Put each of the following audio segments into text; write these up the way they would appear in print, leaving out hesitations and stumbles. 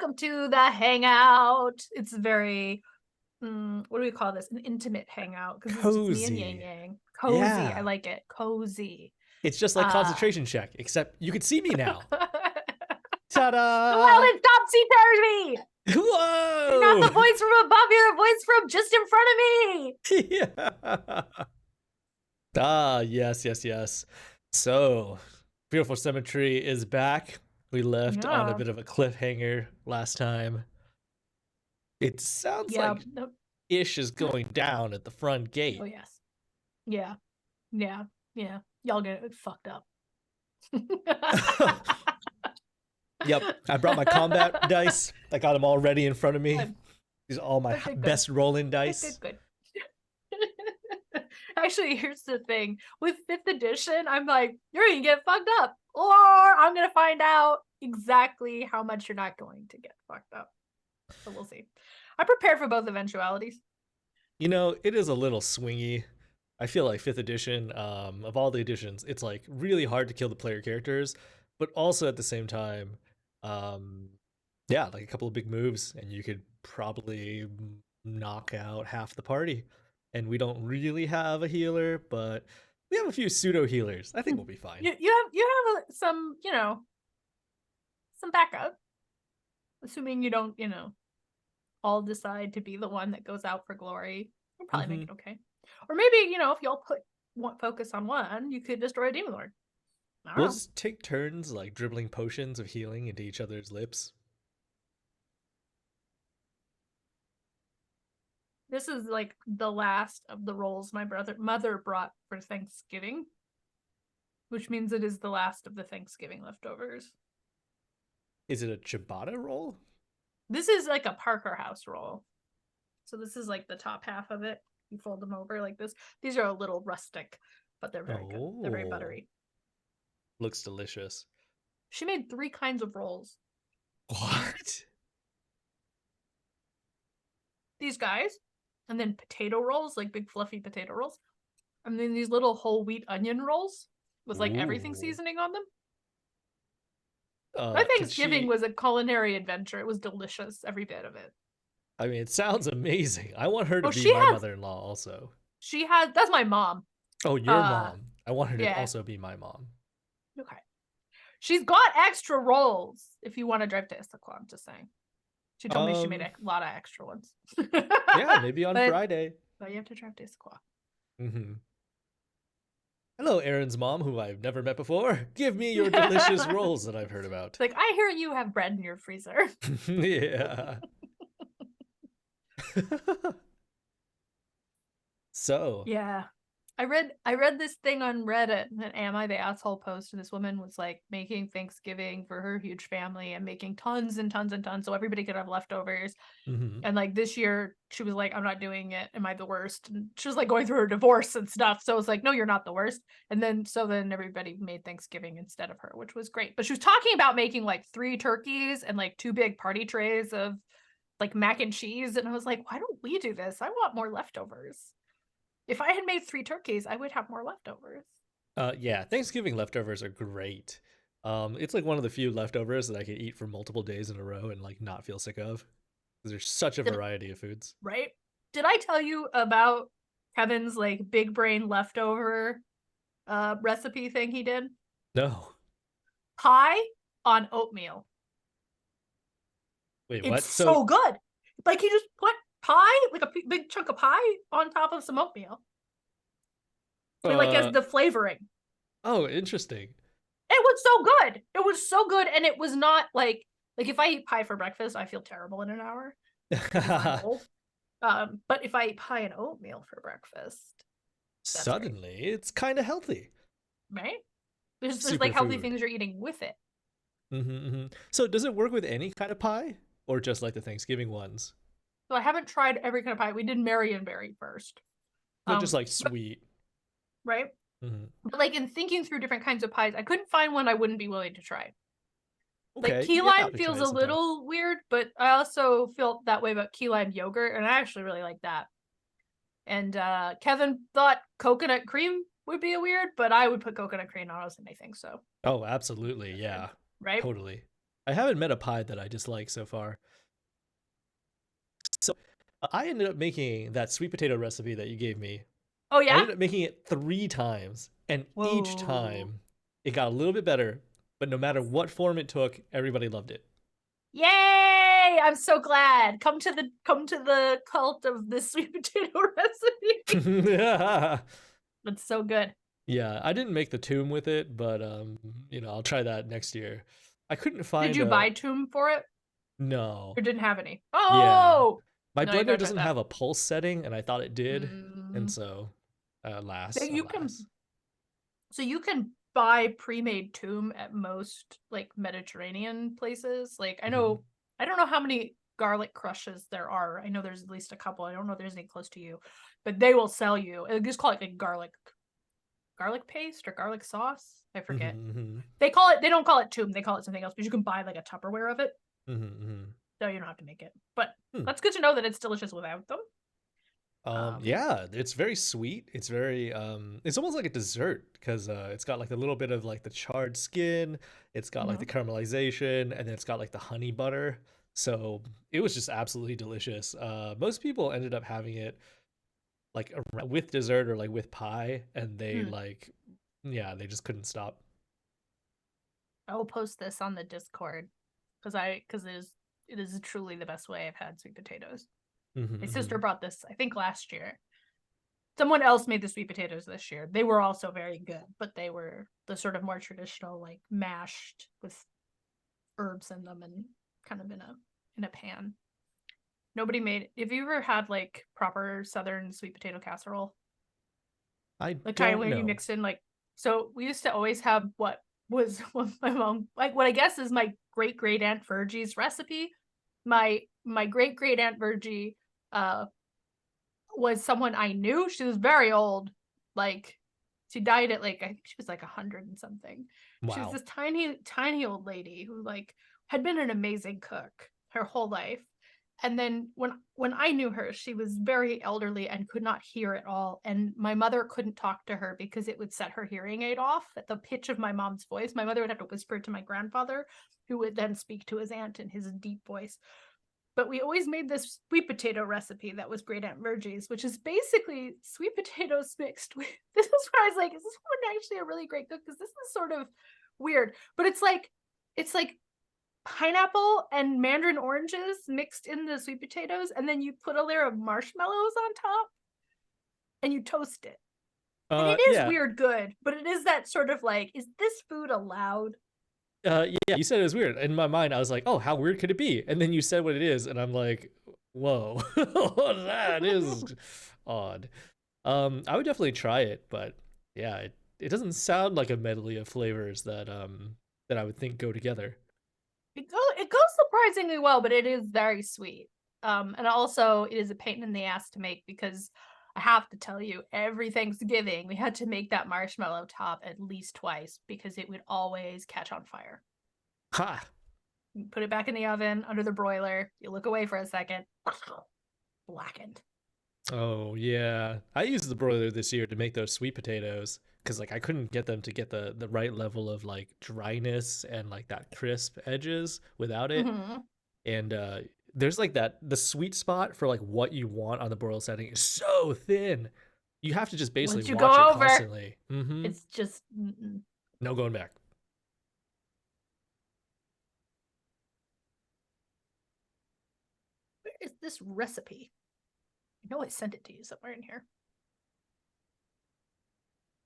welcome to the Hangout. It's very, what do we call this? An intimate hangout because it's just me and Yang Cozy. Yang. Cozy. I Yeah. like it. Cozy. It's just like Uh, concentration check, except you can see me now. Well, Ta-da! then stop sea me. You're not Whoa! the voice from above. You're a voice from just in front of me. Yeah. Ah, yes, yes, yes. So, Beautiful Symmetry is back. We left on a Yeah. bit of a cliffhanger last time. It sounds Yeah. like Ish is going down at the front Oh, gate. yes. Yeah. Yeah. Yeah. Y'all get fucked up. Yep, I brought my combat dice. I got them all ready in front of me. These are all my Okay, good. best rolling Good, good, dice. good. Actually, here's the thing. With 5th edition, I'm like, you're gonna get fucked up. Or I'm gonna find out exactly how much you're not going to get fucked up. So we'll see. I'm prepared for both eventualities. You know, it is a little swingy. I feel like 5th edition, of all the editions, it's like really hard to kill the player characters, but also at the same time, um, yeah, like a couple of big moves, and you could probably knock out half the party. And we don't really have a healer, but we have a few pseudo healers. I think we'll be fine. You have some, some backup. Assuming you don't, all decide to be the one that goes out for glory. You'll probably make it okay. Or maybe, if y'all focus on one, you could destroy a demon lord. We'll just take turns like dribbling potions of healing into each other's lips. This is like the last of the rolls my mother brought for Thanksgiving, which means it is the last of the Thanksgiving leftovers. Is it a ciabatta roll? This is like a Parker House roll. So this is like the top half of it. You fold them over like this. These are a little rustic, but they're very good. They're very buttery. Looks delicious. She made 3 kinds of rolls. What? These guys, and then potato rolls, like big fluffy potato rolls, and then these little whole wheat onion rolls with like everything seasoning on them. My Thanksgiving was a culinary adventure. It was delicious, every bit of it. I mean, it sounds amazing. I want her to be my mother-in-law also. That's my mom. Oh, your mom. I want her to yeah. also be my mom. Okay. She's got extra rolls if you want to drive to Issaquah, I'm just saying. She told me she made a lot of extra ones. Yeah, maybe on Friday. But you have to drive to Issaquah. Mm-hmm. Hello, Aaron's mom, who I've never met before. Give me your delicious rolls that I've heard about. Like, I hear you have bread in your freezer. Yeah. So. Yeah. I read this thing on Reddit, an Am I the Asshole post, and this woman was like making Thanksgiving for her huge family and making tons and tons and tons so everybody could have leftovers. And like this year she was like, I'm not doing it. Am I the worst? And she was like going through her divorce and stuff. So it was like, no, you're not the worst. And then everybody made Thanksgiving instead of her, which was great. But she was talking about making like 3 turkeys and like 2 big party trays of like mac and cheese. And I was like, why don't we do this? I want more leftovers. If I had made 3 turkeys, I would have more leftovers. Yeah, Thanksgiving leftovers are great. It's like one of the few leftovers that I can eat for multiple days in a row and like not feel sick of. There's such a variety of foods. Right? Did I tell you about Kevin's like big brain leftover recipe thing he did? No. Pie on oatmeal. Wait, it's what? So good. Like he just put pie, like a big chunk of pie on top of some oatmeal. Like as the flavoring. Oh, interesting. It was so good. It was so good. And it was not like if I eat pie for breakfast, I feel terrible in an hour. But if I eat pie and oatmeal for breakfast, suddenly it's kind of healthy. Right? There's like healthy things you're eating with it. So does it work with any kind of pie or just like the Thanksgiving ones? So I haven't tried every kind of pie. We did Marionberry first. But just like sweet. Right? But like in thinking through different kinds of pies, I couldn't find one I wouldn't be willing to try. Okay. Like key lime feels a little weird, but I also feel that way about key lime yogurt, and I actually really like that. And Kevin thought coconut cream would be a weird, but I would put coconut cream on almost anything. So. Oh, absolutely, yeah. Right. Totally. I haven't met a pie that I dislike so far. So I ended up making that sweet potato recipe that you gave me. Oh I yeah? ended up making it 3 times, and each Whoa. time it got a little bit better. But no matter what form it took, everybody loved it. Yay! I'm so glad. Come to the cult of the sweet potato recipe. Yeah, It's so good. yeah. I didn't make the tomb with it, but I'll try that next year. I couldn't Did find you a buy Tomb for it? no. Or didn't have any? Yeah, Oh my no, you blender gotta try doesn't that. have a pulse setting, and I thought it did, and Mm. so That alas, you can alas. so you can buy pre-made tomb at most like Mediterranean places. Like Mhm. I don't know how many garlic crushes there are. I know there's at least a couple. I don't know if there's any close to you, but they will sell you. They just call it like garlic paste or garlic sauce. I forget. Mhm. They don't call it tomb, they call it something else, but you can buy like a Tupperware of it. Mhm. Mhm. So you don't have to make it. But Hmm. that's good to know that it's delicious without them. Yeah, it's very sweet. It's very it's almost like a dessert because it's got like a little bit of like the charred skin, it's got like the Mhm. caramelization, and then it's got like the honey butter. So it was just absolutely delicious. Most people ended up having it like with dessert or like with pie, and they Mm. like, yeah, they just couldn't stop. I will post this on the Discord because it is truly the best way I've had sweet potatoes. My sister Hmm. brought this, I think, last year. Someone else made the sweet potatoes this year. They were also very good, but they were the sort of more traditional, like mashed with herbs in them and kind of in a pan. Nobody made. Have you ever had like proper Southern sweet potato casserole? I The kind don't where you know. mix in like. So we used to always have what was what my mom like. What I guess is my great great aunt Virgie's recipe. My great great aunt Virgie uh was someone I knew. She was very old. Like she died at like I think she was like 100 and something. She was Wow. this tiny old lady who like had been an amazing cook her whole life. And then when I knew her, she was very elderly and could not hear at all. And my mother couldn't talk to her because it would set her hearing aid off at the pitch of my mom's voice. My mother would have to whisper to my grandfather, who would then speak to his aunt in his deep voice. But we always made this sweet potato recipe that was Great Aunt Virgie's, which is basically sweet potatoes mixed with. This is where I was like, is this woman actually a really great cook? Because this is sort of weird, but it's like pineapple and mandarin oranges mixed in the sweet potatoes, and then you put a layer of marshmallows on top and you toast it. And it is Yeah. weird good, but it is that sort of like, is this food allowed? Yeah, you said it was weird. In my mind, I was like, "Oh, how weird could it be?" And then you said what it is, and I'm like, "Whoa, that is odd." I would definitely try it, but yeah, it doesn't sound like a medley of flavors that I would think go together. It goes surprisingly well, but it is very sweet. And also it is a pain in the ass to make because I have to tell you, every Thanksgiving we had to make that marshmallow top at least twice because it would always catch on fire. Ha! You put it back in the oven under the broiler. You look away for a second, blackened. Oh yeah, I used the broiler this year to make those sweet potatoes because like I couldn't get them to get the right level of like dryness and like that crisp edges without it. Mm-hmm. And there's like that the sweet spot for like what you want on the broil setting is so thin. You have to just basically Once you watch it go over, constantly. Mm-hmm. it's just mm-mm. No going back. Where is this recipe? I know I sent it to you somewhere in here.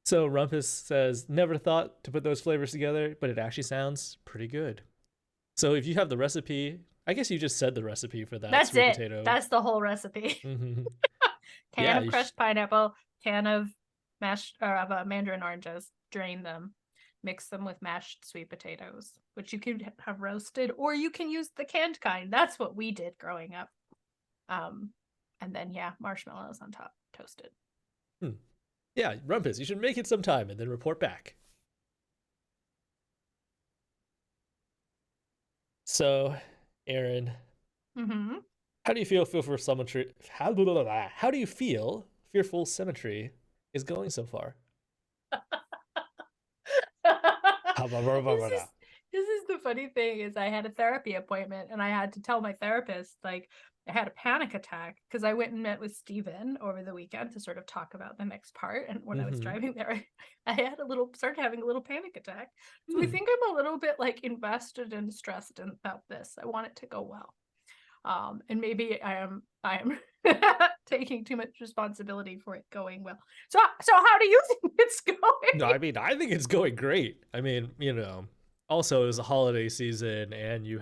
So Rumpus says, never thought to put those flavors together, but it actually sounds pretty good. So if you have the recipe, I guess you just said the recipe for that That's sweet it. potato. That's the whole recipe. Mm-hmm. Can Yeah, of crushed pineapple, can of mashed or of mandarin oranges, drain them, mix them with mashed sweet potatoes, which you could have roasted, or you can use the canned kind. That's what we did growing up. Um, and then yeah, marshmallows on top, toasted. hmm. Yeah, Rumpus, you should make it sometime and then report back. So, Aaron, Mm-hmm. how do you feel for symmetry? How do you feel Fearful Symmetry is going so far? this is This is the funny thing is I had a therapy appointment and I had to tell my therapist, like, I had a panic attack because I went and met with Steven over the weekend to sort of talk about the next part. And when I was Hmm. driving there, I had started having a little panic attack. So I Hmm. think I'm a little bit like invested and stressed about this. I want it to go well. And maybe I am taking too much responsibility for it going well. So how do you think it's going? No, I mean, I think it's going great. I mean, also it was a holiday season, and you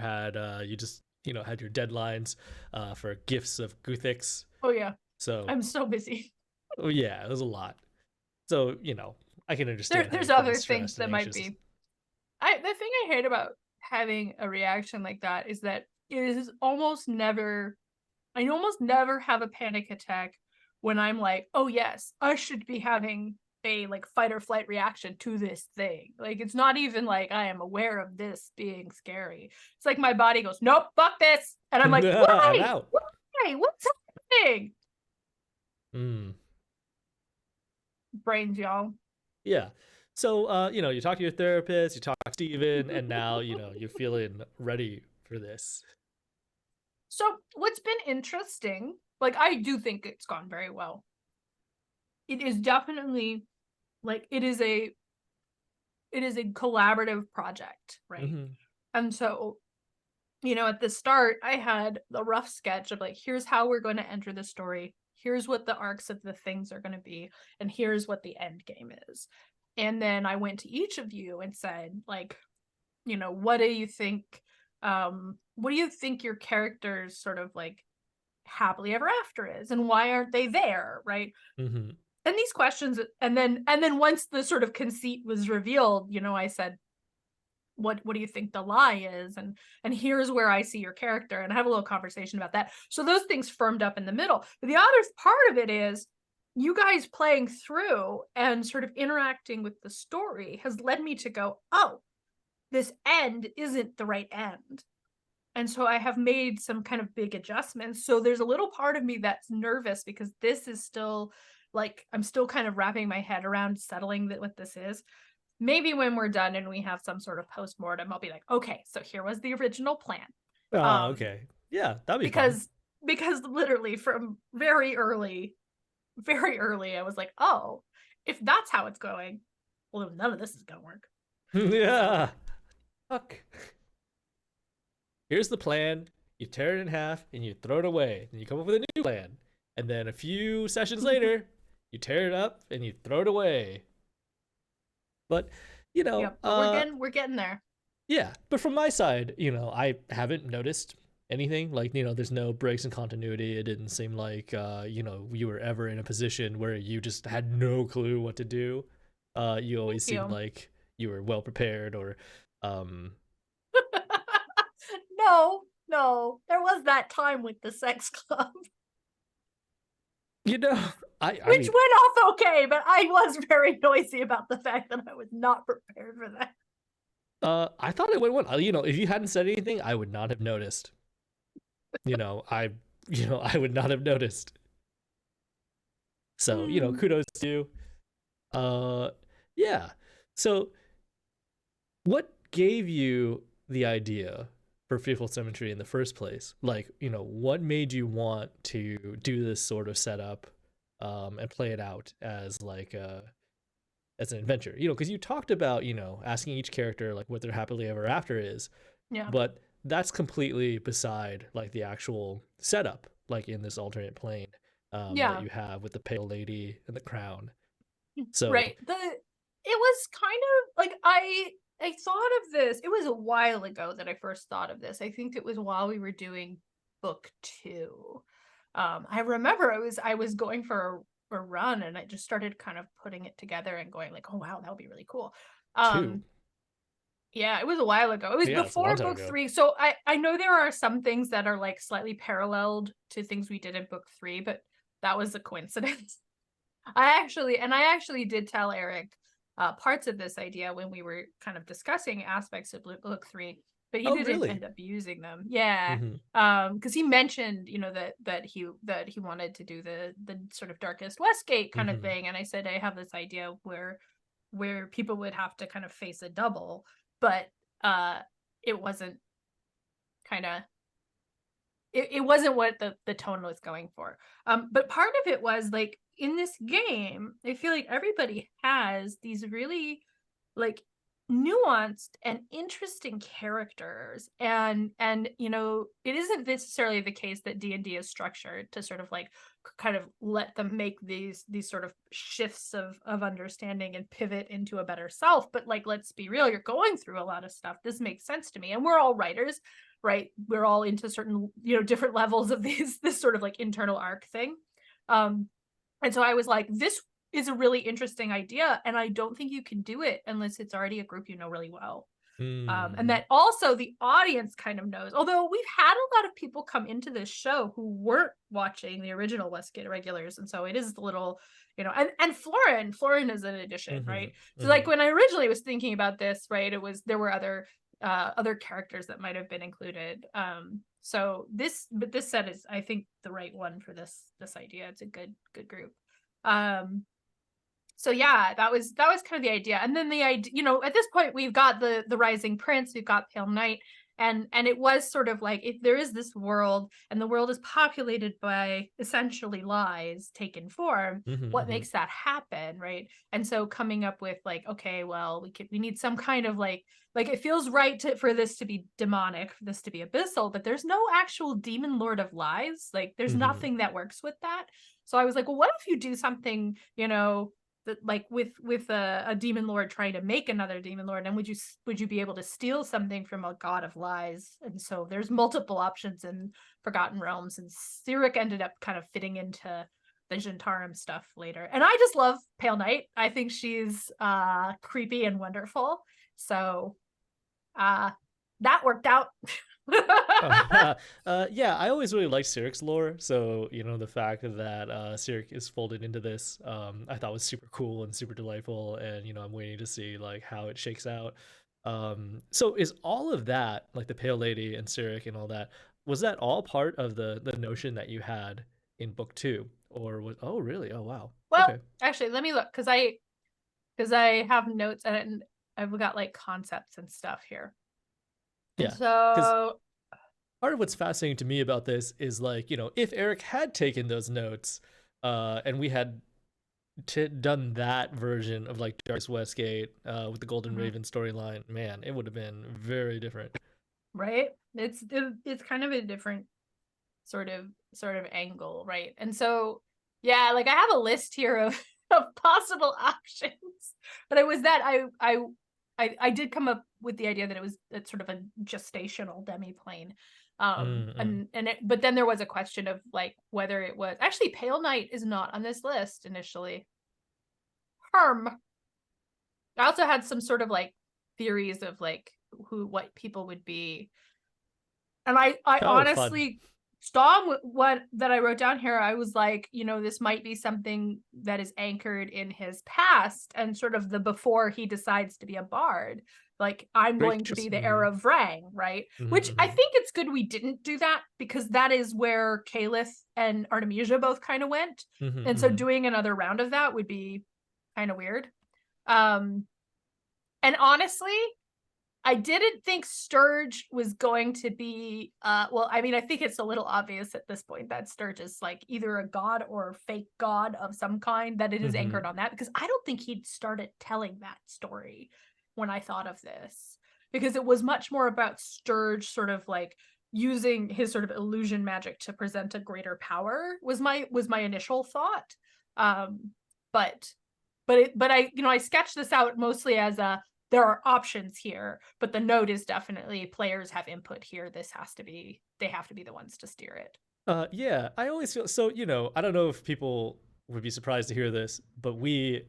just had your deadlines for gifts of Guthix. Oh yeah, So, I'm so busy. oh yeah, it was a lot. So, I can understand how There's you're feeling other things stressed and that might anxious. be. I The thing I hate about having a reaction like that is that it is almost never I almost never have a panic attack when I'm like, "Oh yes, I should be having a like fight or flight reaction to this thing." Like it's not even like I am aware of this being scary. It's like my body goes, "Nope, fuck this." And I'm like, I'm "Why? out. Why? What's happening?" Mm, Brains, y'all. yeah. So, you talk to your therapist, you talk to Steven, and now, you're feeling ready for this. So, what's been interesting, like I do think it's gone very well. It is definitely like it is a collaborative project, right? Hmm. And so, at the start, I had a rough sketch of like, here's how we're going to enter the story. Here's what the arcs of the things are going to be, and here's what the end game is. And then I went to each of you and said, like, what do you think? What do you think your characters sort of like happily ever after is, and why aren't they there, right? Hmm. And these questions, and then once the sort of conceit was revealed, I said, what do you think the lie is, and here's where I see your character, and have a little conversation about that. So those things firmed up in the middle. But the other part of it is you guys playing through and sort of interacting with the story has led me to go, oh, this end isn't the right end. And so I have made some kind of big adjustments. So there's a little part of me that's nervous because this is still like I'm still kind of wrapping my head around settling that what this is. Maybe when we're done and we have some sort of post-mortem, I'll be like, okay, so here was the original plan. Oh, Um, okay. Yeah, that'd be fun. because literally from very early, I was like, oh, if that's how it's going, well, none of this is gonna work. So Yeah. Fuck. Here's the plan. You tear it in half and you throw it away. And you come up with a new plan. And then a few sessions later, you tear it up and you throw it away. But, you know, yep, but we're getting there. yeah. But from my side, I haven't noticed anything. Like, there's no breaks in continuity. It didn't seem like, you were ever in a position where you just had no clue what to do. You Thank always seemed you. like you were well prepared or, um, No, no, there was that time with the sex club, you know, I which mean, went off okay, but I was very noisy about the fact that I was not prepared for that. I thought it went well. If you hadn't said anything, I would not have noticed. You know, I, I would not have noticed. So, Hmm. kudos to you. Uh, yeah. So, what gave you the idea for Fearful Symmetry in the first place? Like, what made you want to do this sort of setup, and play it out as like as an adventure? Because you talked about asking each character like what their happily ever after is, Yeah, but that's completely beside like the actual setup, like in this alternate plane that yeah, you have with the pale lady and the crown. So right. It was kind of like I thought of this. It was a while ago that I first thought of this. I think it was while we were doing book two. I remember I was going for a run and I just started kind of putting it together and going like, oh wow, that would be really cool. two, Um, Yeah, it was a while ago. It was yeah, it's a long before time book ago. 3. So I know there are some things that are like slightly paralleled to things we did in book 3, but that was a coincidence. I actually did tell Eric parts of this idea when we were kind of discussing aspects of book 3, but he Oh, didn't really? end up using them. Yeah. Mm-hmm. Because he mentioned, that he wanted to do the sort of darkest Westgate kind of Mm-hmm. thing, and I said I have this idea where people would have to kind of face a double, but uh it wasn't kind of it wasn't what the tone was going for. But part of it was like in this game, I feel like everybody has these really like nuanced and interesting characters, and it isn't necessarily the case that D&D is structured to sort of like kind of let them make these sort of shifts of understanding and pivot into a better self. But like, let's be real, you're going through a lot of stuff. This makes sense to me, and we're all writers, right? We're all into certain different levels of this sort of like internal arc thing. And so I was like, this is a really interesting idea, and I don't think you can do it unless it's already a group you know really well. And Mm. that also the audience kind of knows. Although we've had a lot of people come into this show who weren't watching the original Westgate regulars, and so it is a little, and Florin is an addition, Mhm. right? So like Mhm. when I originally was thinking about this, right, there were other characters that might have been included. But this set is, I think, the right one for this idea. It's a good group. Um, so yeah, that was kind of the idea. And then the idea, at this point we've got the Rising Prince, we've got Pale Knight, and it was sort of like, if there is this world and the world is populated by essentially lies taken form, Mhm. what Mhm. makes that happen, right? And so coming up with like, okay, well, we need some kind of like it feels right for this to be demonic, for this to be abyssal, but there's no actual demon lord of lies. Like there's Mhm. nothing that works with that. So I was like, well, what if you do something, that like with a demon lord trying to make another demon lord, and would you be able to steal something from a god of lies? And so there's multiple options in Forgotten Realms, and Cyric ended up kind of fitting into the Jentarum stuff later. And I just love Pale Knight. I think she's creepy and wonderful. So uh that worked out. Yeah, I always really liked Cyric's lore, so the fact that Cyric is folded into this, I thought was super cool and super delightful, and I'm waiting to see like how it shakes out. So is all of that, like the Pale Lady and Cyric and all that, was that all part of the notion that you had in book two, or was? Oh, really? Oh, wow. Well, Okay. actually, let me look, because I have notes and I've got like concepts and stuff here. And Yeah, because so part of what's fascinating to me about this is like if Eric had taken those notes, and we had done that version of like Darkest Westgate with the Golden mhm. Raven storyline, man, it would have been very different. Right? It's kind of a different sort of angle, right? And so yeah, like I have a list here of of possible options, but it was that I did come up with the idea that it's sort of a gestational demiplane. Mm-mm. But then there was a question of like whether it was actually Pale Knight is not on this list initially. Harm. I also had some sort of like theories of like what people would be. And I Oh, fun. honestly, Storm, what that I wrote down here, I was like, this might be something that is anchored in his past and sort of the before he decides to be a bard. Like, I'm Great going to choice. be the Mm-hmm. era of Vrang, right? Which I Mm-hmm. think it's good we didn't do that, because that is where Caliph and Artemisia both kind of went. Mm-hmm. And so Mm-hmm. doing another round of that would be kind of weird. Um, and honestly, I didn't think Sturge was going to be well, I mean, I think it's a little obvious at this point that Sturge is like either a god or a fake god of some kind, that it is Mm-hmm. anchored on that, because I don't think he'd started telling that story when I thought of this. Because it was much more about Sturge sort of like using his sort of illusion magic to present a greater power was my initial thought. Um but I sketched this out mostly as a there are options here, but the note is definitely players have input here. They have to be the ones to steer it. Yeah, I always feel so. I don't know if people would be surprised to hear this, but we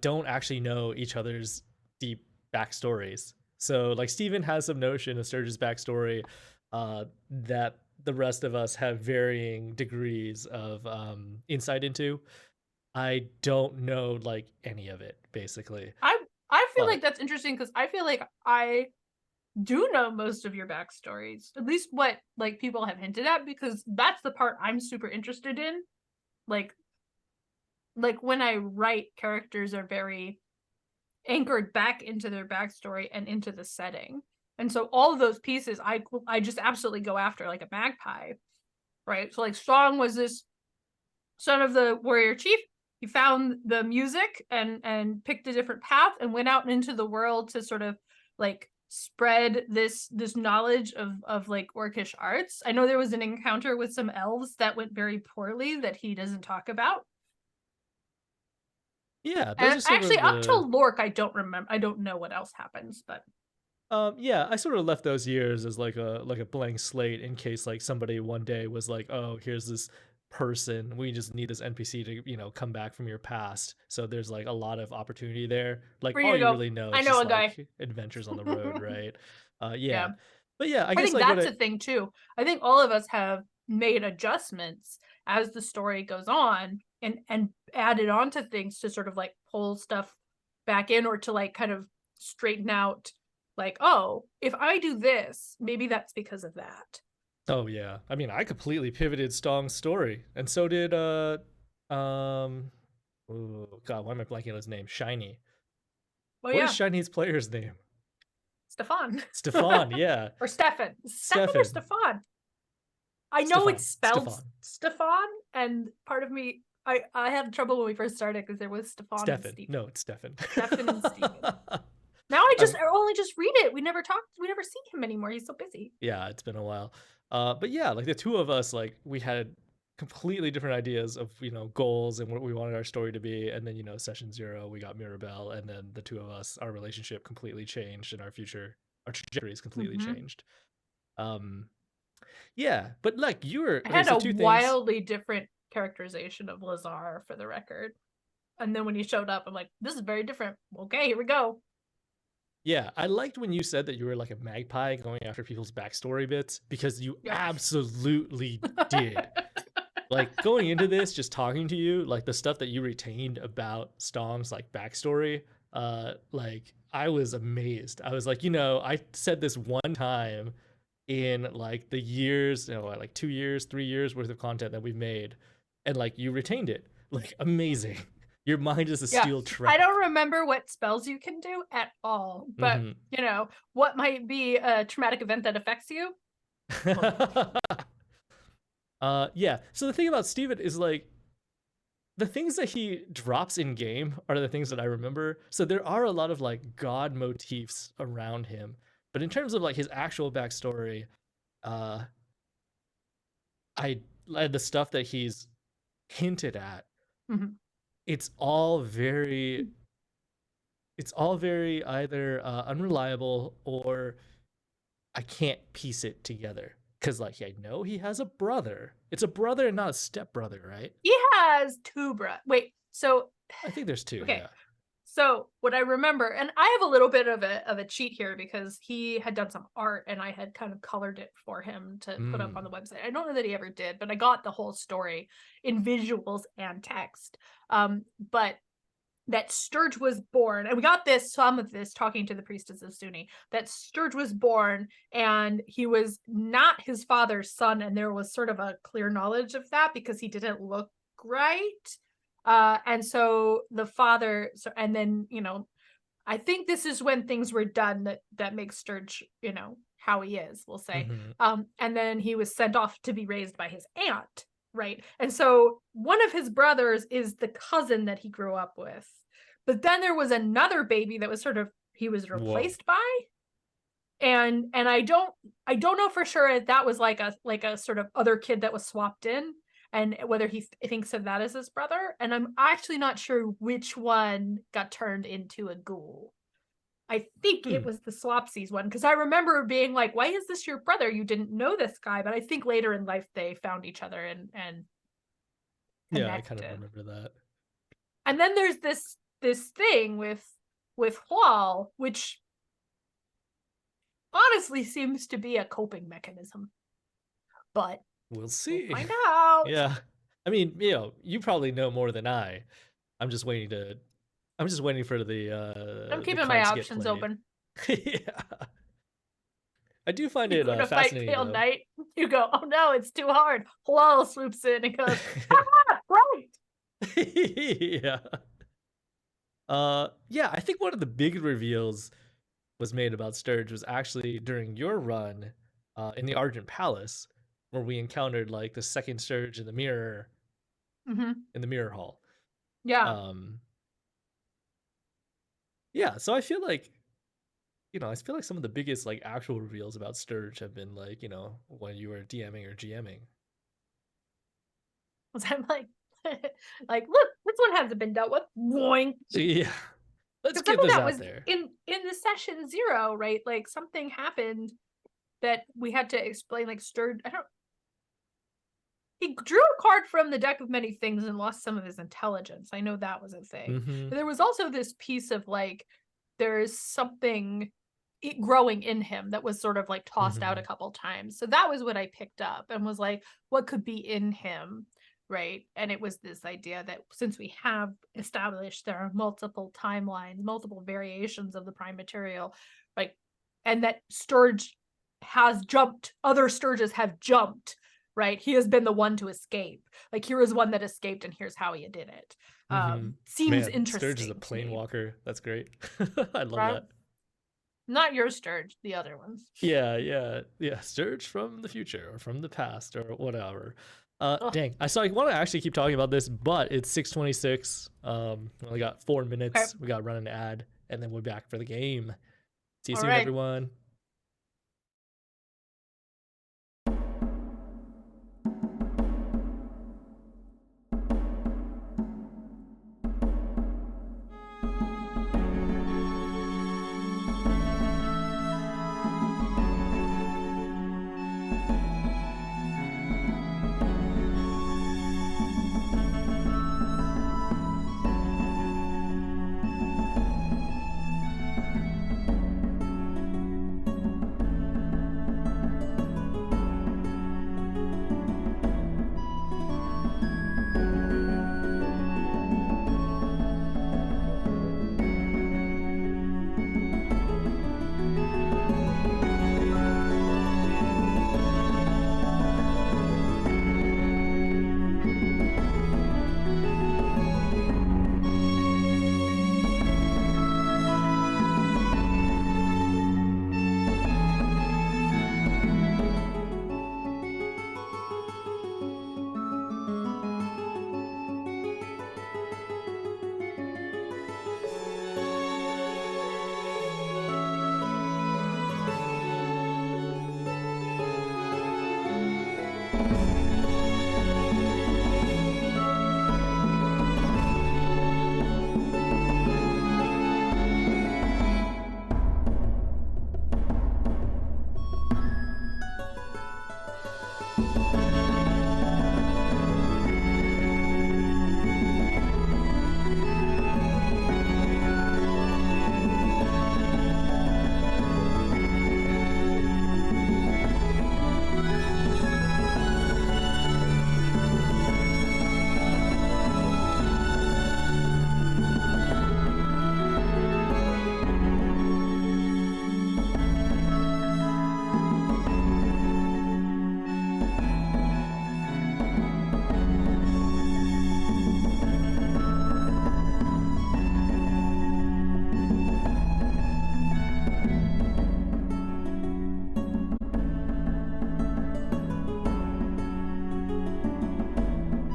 don't actually know each other's deep backstories. So, like, Steven has some notion of Sturge's backstory that the rest of us have varying degrees of insight into. I don't know, like, any of it, basically. I feel like But that's interesting, because I feel like I do know most of your backstories, at least what like people have hinted at, because that's the part I'm super interested in. Like like when I write, characters are very anchored back into their backstory and into the setting. And so all of those pieces, I just absolutely go after like a magpie, right? So like Strong was this son of the warrior chief. He found the music and picked a different path and went out into the world to sort of like spread this knowledge of like orcish arts. I know there was an encounter with some elves that went very poorly that he doesn't talk about. Yeah, those And are sort actually, of up the till Lork, I don't remember. I don't know what else happens, but yeah, I sort of left those years as like a blank slate in case like somebody one day was like, "Oh, here's this person. We just need this NPC to, come back from your past." So there's like a lot of opportunity there. Like for you all to you go, really know I is know just a guy. like adventures on the road, right? Yeah. Yeah. But yeah, I I guess think like what that's I a thing too. I think all of us have made adjustments as the story goes on and added on to things to sort of like pull stuff back in or to like kind of straighten out like, oh, if I do this, maybe that's because of that. Oh yeah. I mean, I completely pivoted Stong's story. And so did um oh god, why am I blanking on his name? Shiny. Well, What is yeah, Shiny's player's name? Stefan. Stefan, yeah. Or Stefan. Stefan or Stefan. Stefan? I know it's Stefan. spelled Stefan. Stefan, and part of me, I had trouble when we first started because there was Stefan and Stefan. Stephen. No, it's Stefan. Stefan and Stephen. Now I just I'm only just read it. We never talked. We never see him anymore. He's so busy. yeah, it's been a while. But yeah, like the two of us, like we had completely different ideas of goals and what we wanted our story to be, and then session zero we got Mirabelle, and then the two of us, our relationship completely changed, and our trajectories completely Mm-hmm. changed. Um, yeah, but like you were I okay. had So a two things. wildly different characterization of Lazar for the record. And then when he showed up, I'm like, this is very different. Okay, here we go. Yeah, I liked when you said that you were like a magpie going after people's backstory bits because you Yeah. absolutely did. Like going into this, just talking to you, like the stuff that you retained about Stong's like backstory, like I was amazed. I was like, I said this one time in like the years, like 2 years, 3 years worth of content that we've made, and like you retained it. Like amazing. Your mind is a Yeah. steel I trap. don't remember what spells you can do at all, but Mm-hmm. what might be a traumatic event that affects you? Yeah. So the thing about Steven is like the things that he drops in game are the things that I remember. So there are a lot of like god motifs around him. But in terms of like his actual backstory, uh I like the stuff that he's hinted at, Mhm. it's all very it's all very either unreliable or I can't piece it together. Cause like I know he has a brother. It's a brother and not a stepbrother, right? He has two Wait, so I think there's two, okay. yeah. So what I remember, and I have a little bit of a cheat here because he had done some art and I had kind of colored it for him to put up on Mm. the website. I don't know that he ever did, but I got the whole story in visuals and text. But that Sturge was born, and we got some of this talking to the priestess of Sunni, that Sturge was born and he was not his father's son, and there was sort of a clear knowledge of that because he didn't look right. And so the father, and then, I think this is when things were done that makes Sturge, how he is, we'll say. Mm-hmm. And then he was sent off to be raised by his aunt, right? And so one of his brothers is the cousin that he grew up with. But then there was another baby that was sort of he was Whoa. replaced by. And I don't know for sure if that was like a sort of other kid that was swapped in and whether he thinks of that as his brother. And I'm actually not sure which one got turned into a ghoul. I think it Hmm. was the Swapsies one because I remember being like, "Why is this your brother? You didn't know this guy." But I think later in life they found each other and Yeah, I kind of connected. remember that. And then there's this thing with Hual, which honestly seems to be a coping mechanism. But We'll we'll see. find out. Yeah. I mean, you probably know more than I. I'm just waiting to I'm just waiting for I'm the keeping my cards to get options played. open. Yeah. I do find You it go to fight fascinating Pale though. Knight. You go, oh no, it's too hard. Hual swoops in and goes, ah, right. Yeah. Yeah, I think one of the big reveals was made about Sturge was actually during your run in the Argent Palace, where we encountered like the second Sturge Hmm. in the mirror hall. Yeah. Um, yeah, so I feel like I feel like some of the biggest like actual reveals about Sturge have been like when you were DMing or GMing. Was I'm like, look, this one hasn't been dealt with. Boing. Yeah, let's Because some get of this that out was there. in the session 0, right? Like something happened that we had to explain. Like stirred. I don't. He drew a card from the deck of many things and lost some of his intelligence. I know that was a thing. Mm-hmm. But there was also this piece of like there's something growing in him that was sort of like tossed out Mm-hmm. a couple times. So that was what I picked up and was like, what could be in him? Right. And it was this idea that since we have established there are multiple timelines, multiple variations of the prime material, like, and that Sturge has jumped, other Sturges have jumped, right? He has been the one to escape. Like, here is one that escaped, and here's how he did it. Mm-hmm. Seems Man, Sturge is a interesting to me, planewalker. That's great. I love right? that. Not your Sturge, the other ones. Yeah, yeah, yeah. Sturge from the future or from the past or whatever. Ugh, Dang. I saw. I want to actually keep talking about this, but it's 6:26. We only got 4 minutes. okay. We got to run an ad, and then we're back for the game. See you All soon, right. everyone.